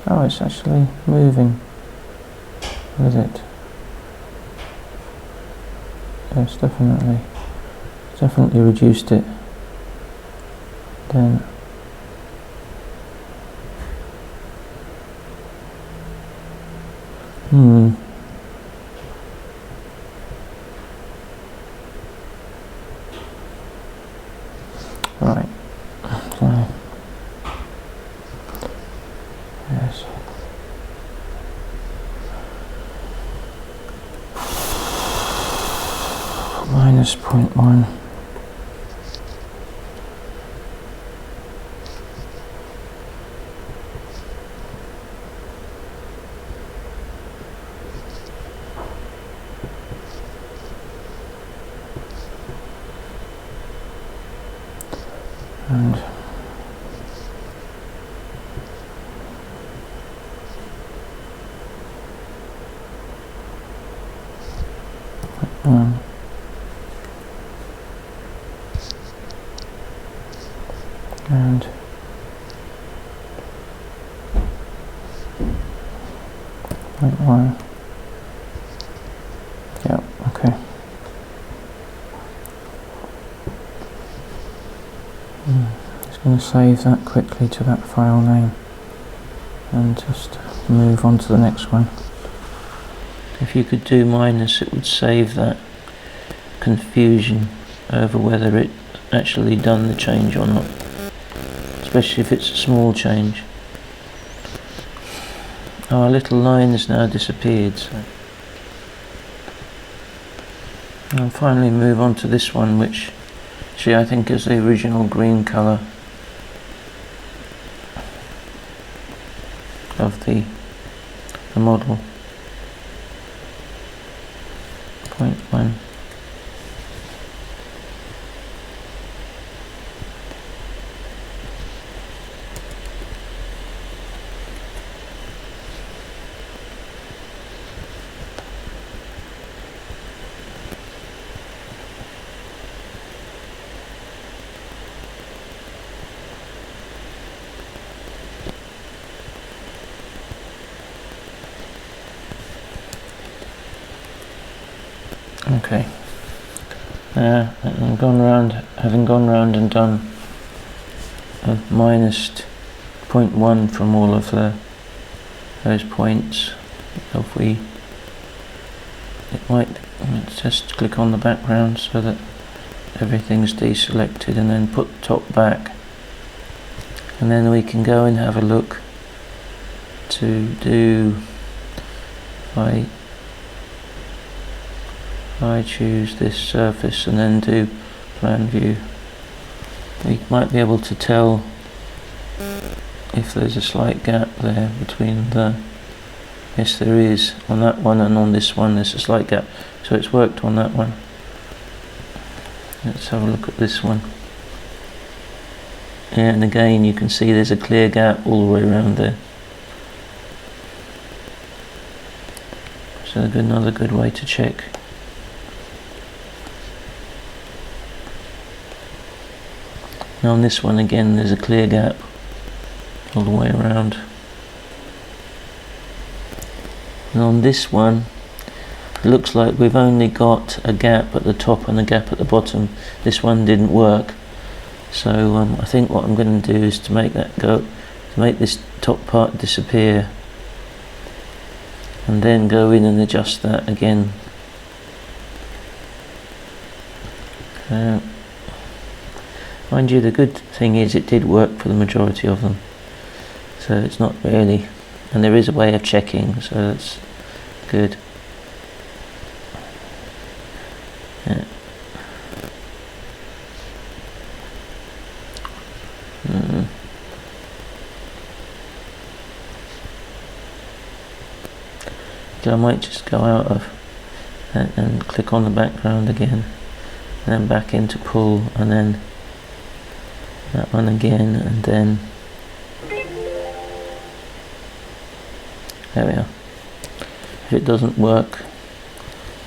Oh, it's actually moving with it. Yes, definitely reduced it. Then right. So yes. Minus 0.1. And and 0.1. Yeah, okay. Just going to save that quickly to that file name and just move on to the next one. If you could do minus, it would save that confusion over whether it actually done the change or not, especially if it's a small change. Our little line has now disappeared, so I'll finally move on to this one, which I think is the original green colour of the model. 0.1. Okay. Having gone round and done a minus 0.1 from all of those points. If let's just click on the background so that everything's deselected, and then put top back, and then we can go and have a look to do I choose this surface and then do plan view. We might be able to tell if there's a slight gap there between yes, there is on that one, and on this one there's a slight gap, so it's worked on that one. Let's have a look at this one. Yeah, and again you can see there's a clear gap all the way around there. So another good way to check. Now on this one again there's a clear gap all the way around. And on this one it looks like we've only got a gap at the top and a gap at the bottom. This one didn't work, so I think what I'm going to do is to make this top part disappear, and then go in and adjust that again. Mind you, the good thing is it did work for the majority of them, so it's not really, and there is a way of checking, so that's good. Yeah. So I might just go out of and click on the background again, and then back into pull, and then that one again, and then there we are. If it doesn't work,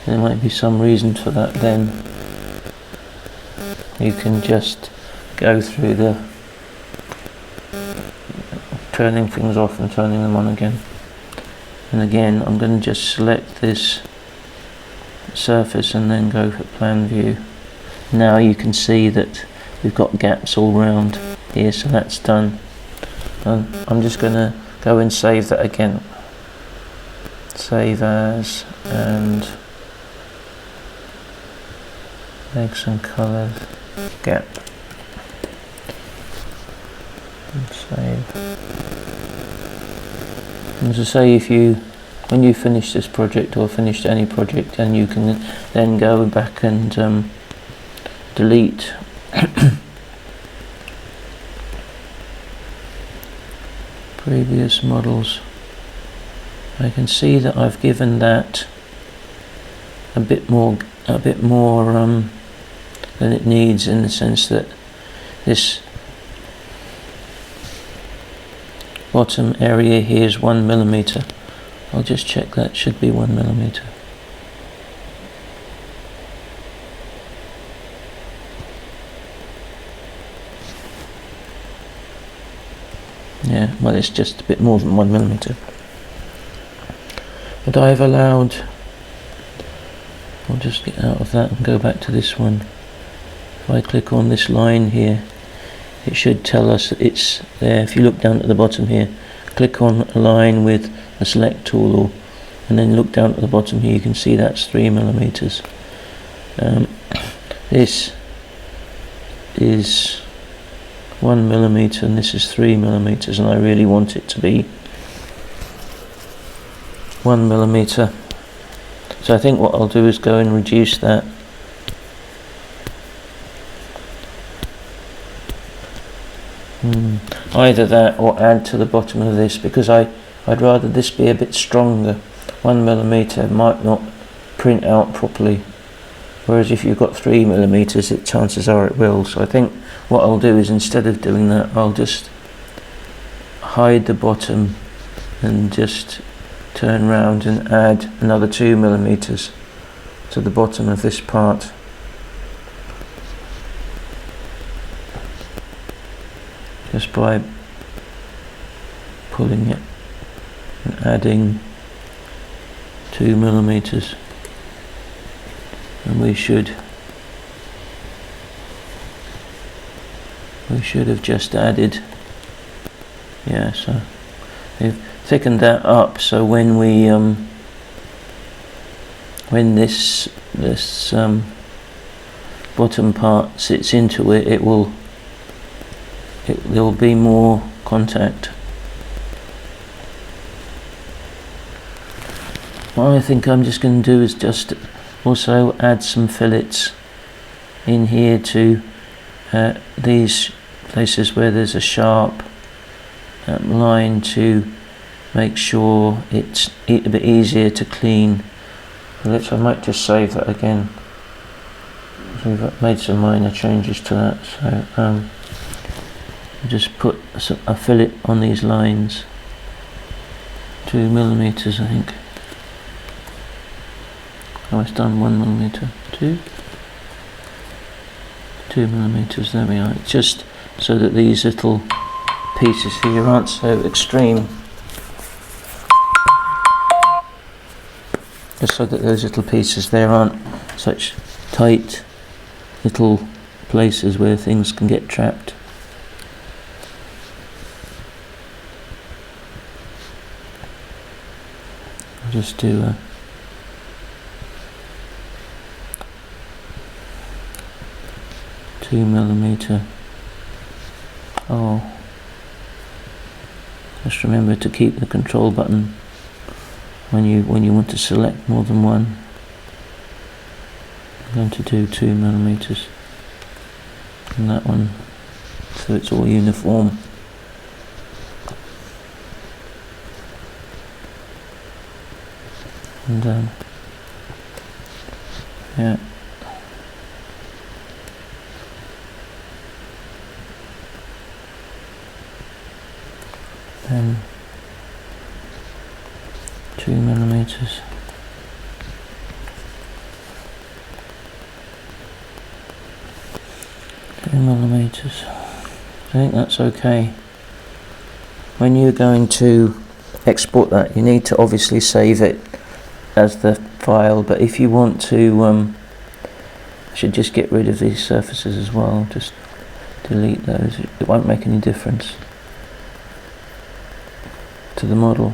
there might be some reason for that, then you can just go through the turning things off and turning them on again. And again I'm going to just select this surface and then go for plan view. Now you can see that we've got gaps all round here, so that's done. I'm just going to go and save that again. Save as, and make some colours, gap, and save. And as I say, when you finish this project or finished any project, then you can then go back and delete previous models. I can see that I've given that a bit more than it needs, in the sense that this bottom area here is 1 millimeter. I'll just check that should be 1 millimeter. Yeah, well, it's just a bit more than 1 millimeter. but I've allowed, I'll just get out of that and go back to this one. If I click on this line here, it should tell us that it's there. If you look down at the bottom here, click on a line with the select tool, and then look down at the bottom here, you can see that's 3mm. This is 1mm and this is 3mm, and I really want it to be 1mm. So I think what I'll do is go and reduce that. Either that or add to the bottom of this, because I'd rather this be a bit stronger. 1mm might not print out properly, whereas if you've got 3mm, chances are it will. So I think what I'll do is, instead of doing that, I'll just hide the bottom and just turn round and add another 2mm to the bottom of this part. Just by pulling it and adding 2mm, and we should have just added, yeah, so they've thickened that up, so when we when this bottom part sits into it, there'll be more contact. What I think I'm just going to do is just also add some fillets in here to these places where there's a sharp line, to make sure it's a bit easier to clean. I might just save that again. So we've made some minor changes to that. So just put a fillet on these lines, 2mm, I think. Oh, it's done 1mm, 2mm, there we are. It's just so that these little pieces here aren't so extreme. Just so that those little pieces there aren't such tight little places where things can get trapped. I'll just do a $2mm. Oh, just remember to keep the control button when you want to select more than one. I'm going to do 2mm on that one, so it's all uniform. And yeah. Then 2mm. 2mm. I think that's okay. When you're going to export that, you need to obviously save it as the file, but if you want to, I should just get rid of these surfaces as well, just delete those. It won't make any difference to the model.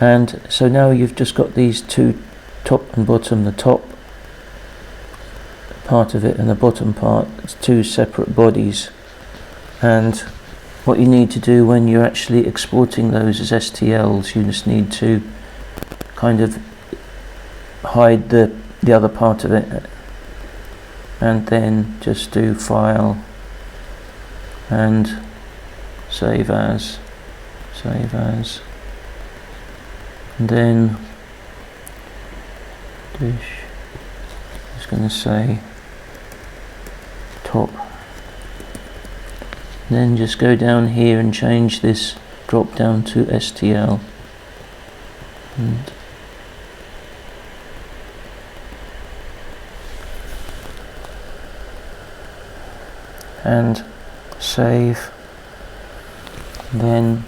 And so now you've just got these two, top and bottom. The top part of it and the bottom part, it's two separate bodies. And what you need to do when you're actually exporting those as STLs, you just need to kind of hide the other part of it, and then just do File and Save As, and then just going to say top. Then just go down here and change this drop down to STL, and save. Then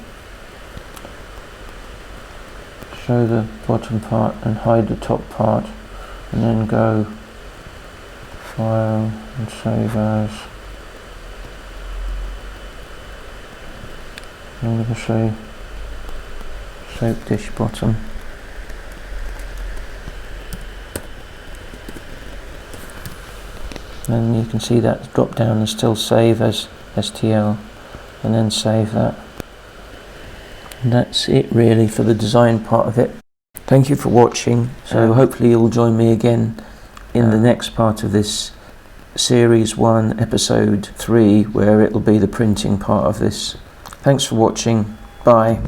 show the bottom part and hide the top part, and then go File and Save As. I'm going to say soap dish bottom. And you can see that drop down and still save as STL, and then save that. And that's it really for the design part of it. Thank you for watching. So hopefully you'll join me again in the next part of this series 1 episode 3, where it'll be the printing part of this. Thanks for watching. Bye.